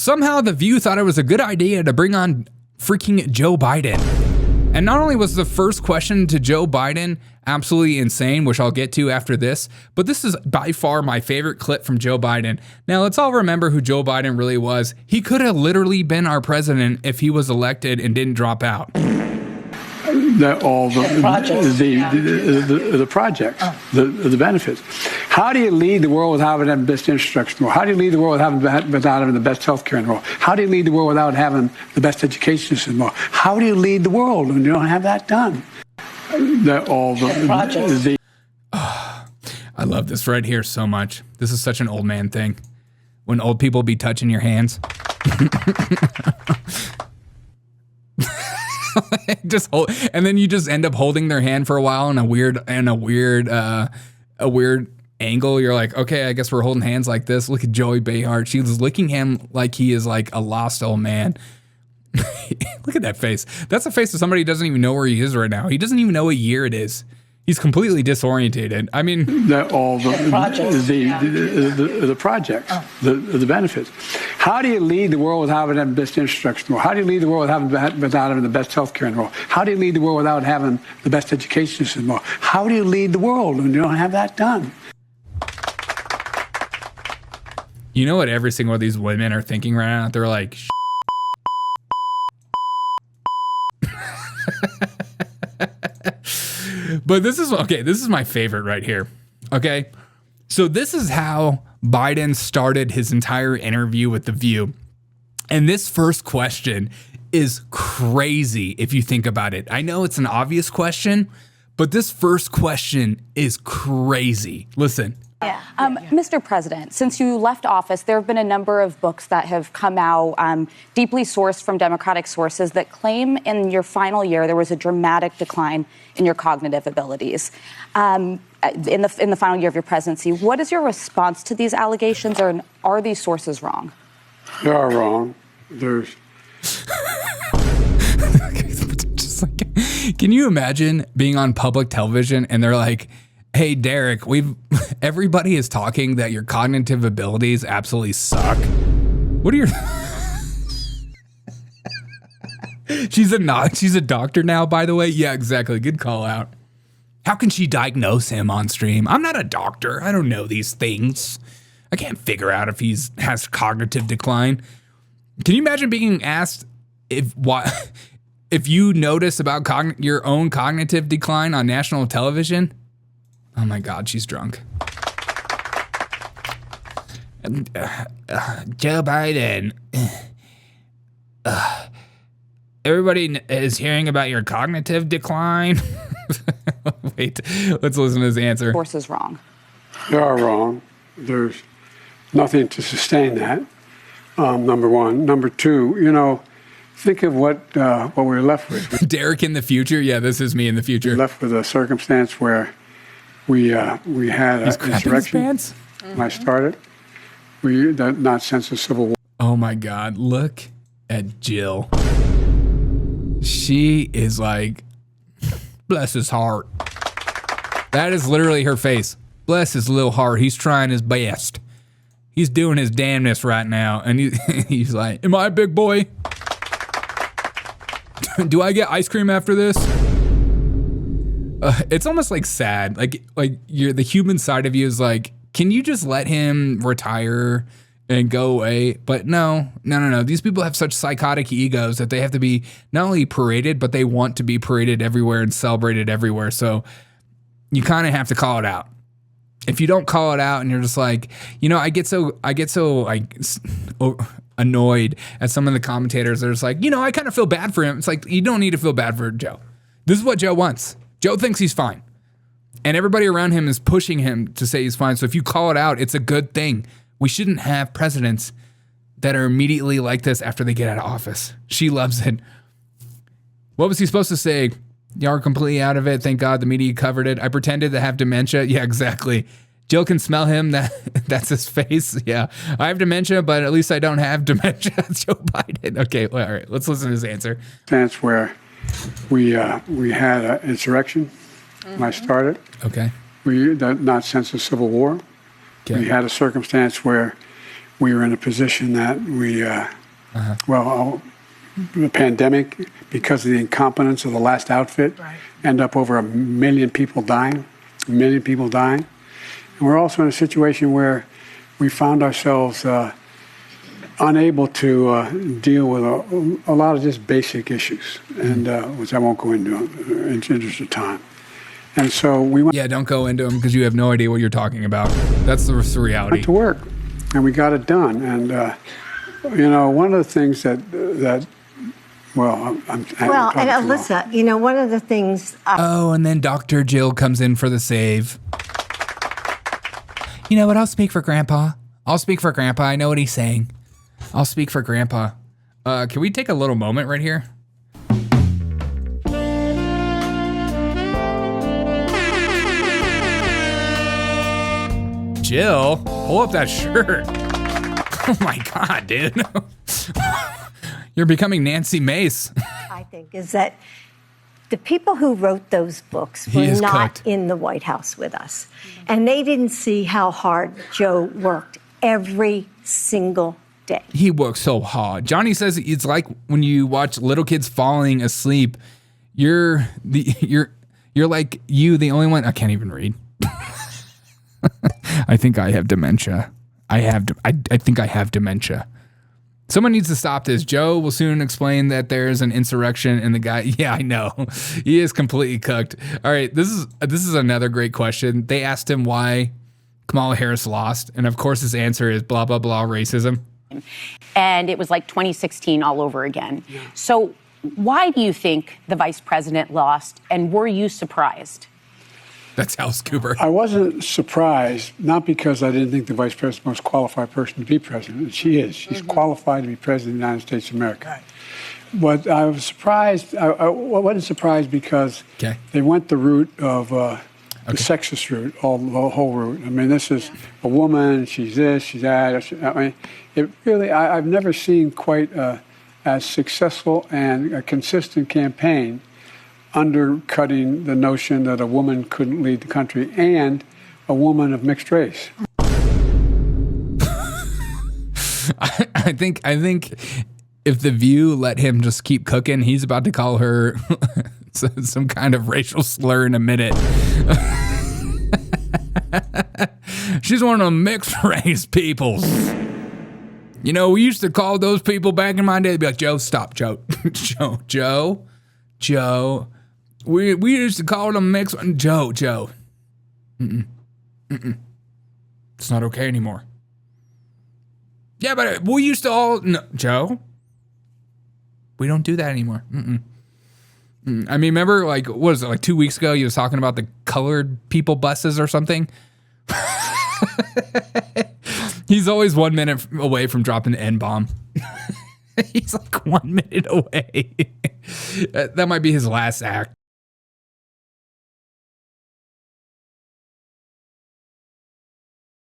Somehow The View thought it was a good idea to bring on freaking Joe Biden. And not only was the first question to Joe Biden absolutely insane, which I'll get to after this, but this is by far my favorite clip from Joe Biden. Now, let's all remember who Joe Biden really was. He could have literally been our president if he was elected and didn't drop out. The projects, the benefits. How do you lead the world without having the best infrastructure in the world? How do you lead the world without having the best healthcare in the world? How do you lead the world without having the best education system in the world? How do you lead the world when you don't have that done? I love this right here so much. This is such an old man thing. When old people be touching your hands. Just hold, and then you just end up holding their hand for a while in a weird angle. You're like, okay, I guess we're holding hands like this. Look at Joey Behar. She's licking him like he is like a lost old man. Look at that face. That's a face of somebody who doesn't even know where he is right now. He doesn't even know what year it is. He's completely disorientated. I mean, the benefits. How do you lead the world without having the best infrastructure in the world? How do you lead the world without having the best healthcare in the world? How do you lead the world without having the best education system in the world? How do you lead the world when you don't have that done? You know what every single one of these women are thinking right now? They're like, but this is my favorite right here. Okay. So this is how Biden started his entire interview with The View. And this first question is crazy if you think about it. I know it's an obvious question, but this first question is crazy. Listen. Mr. President, since you left office, there have been a number of books that have come out, deeply sourced from Democratic sources, that claim in your final year there was a dramatic decline in your cognitive abilities. In the final year of your presidency, what is your response to these allegations, or are these sources wrong? They are wrong. There's. Just like, can you imagine being on public television and they're like, hey, Derek, everybody is talking that your cognitive abilities absolutely suck. What are your... She's a doctor now, by the way. Yeah, exactly. Good call out. How can she diagnose him on stream? I'm not a doctor. I don't know these things. I can't figure out if he has cognitive decline. Can you imagine being asked if you notice about your own cognitive decline on national television? Oh my God, she's drunk. Joe Biden. Everybody is hearing about your cognitive decline. Wait, let's listen to his answer. Source is wrong. They are wrong. There's nothing to sustain that. Number one. Number two, think of what we're left with. Derek in the future? Yeah, this is me in the future. We're left with a circumstance where we had an insurrection when I started. We did not sense a civil war. Oh my God, look at Jill. She is like, bless his heart. That is literally her face. Bless his little heart. He's trying his best. He's doing his damnness right now. And he's like, am I a big boy? Do I get ice cream after this? It's almost like sad. Like the human side of you is like, can you just let him retire and go away? But no. These people have such psychotic egos that they have to be not only paraded, but they want to be paraded everywhere and celebrated everywhere. So you kind of have to call it out. If you don't call it out and you're just like, I get so like annoyed at some of the commentators. They're just like, I kind of feel bad for him. It's like, you don't need to feel bad for Joe. This is what Joe wants. Joe thinks he's fine. And everybody around him is pushing him to say he's fine. So if you call it out, it's a good thing. We shouldn't have presidents that are immediately like this after they get out of office. She loves it. What was he supposed to say? Y'all are completely out of it. Thank God the media covered it. I pretended to have dementia. Yeah, exactly. Jill can smell him. That's his face. Yeah. I have dementia, but at least I don't have dementia. Joe Biden. Okay, well, all right. Let's listen to his answer. That's where we had an insurrection when I started. Okay. We did not sense a civil war. Okay. We had a circumstance where we were in a position that we, the pandemic, because of the incompetence of the last outfit, end up over 1 million people dying, 1 million people dying. And we're also in a situation where we found ourselves unable to deal with a lot of just basic issues, and which I won't go into in the interest of time. And so we went. Yeah, don't go into them because you have no idea what you're talking about. That's the reality. Went to work, and we got it done. And one of the things that and Alyssa, one of the things. And then Dr. Jill comes in for the save. You know what? I'll speak for Grandpa. I know what he's saying. I'll speak for Grandpa. Can we take a little moment right here? Jill, pull up that shirt. Oh my God, dude. You're becoming Nancy Mace. I think is that the people who wrote those books were not in the White House with us. And they didn't see how hard Joe worked every single day. He worked so hard. Johnny says it's like when you watch little kids falling asleep, you're like the only one. I can't even read. I think I have dementia. I think I have dementia. Someone needs to stop this. Joe will soon explain that there's an insurrection and the guy. Yeah, I know. He is completely cooked. All right, this is another great question. They asked him why Kamala Harris lost, and of course his answer is blah blah blah racism. And it was like 2016 all over again. Yeah. So why do you think the vice president lost, and were you surprised? That's Alice Cooper. I wasn't surprised, not because I didn't think the vice president was the most qualified person to be president. She is. She's qualified to be president of the United States of America. Right. But I was surprised. I wasn't surprised because they went the route of the sexist route, the whole route. I mean, this is a woman. She's this. She's that. I mean, it really. I've never seen quite as successful and a consistent campaign undercutting the notion that a woman couldn't lead the country, and a woman of mixed race. I think if The View let him just keep cooking, he's about to call her some kind of racial slur in a minute. She's one of the mixed race peoples. You know, we used to call those people back in my day, be like, Joe, stop, Joe. Joe. We used to call them mixed. Joe. It's not okay anymore. Yeah, but we used to all. No, Joe. We don't do that anymore. I mean, remember, like, what was it, like 2 weeks ago, you was talking about the colored people buses or something? He's always 1 minute away from dropping the N-bomb. He's like 1 minute away. That might be his last act.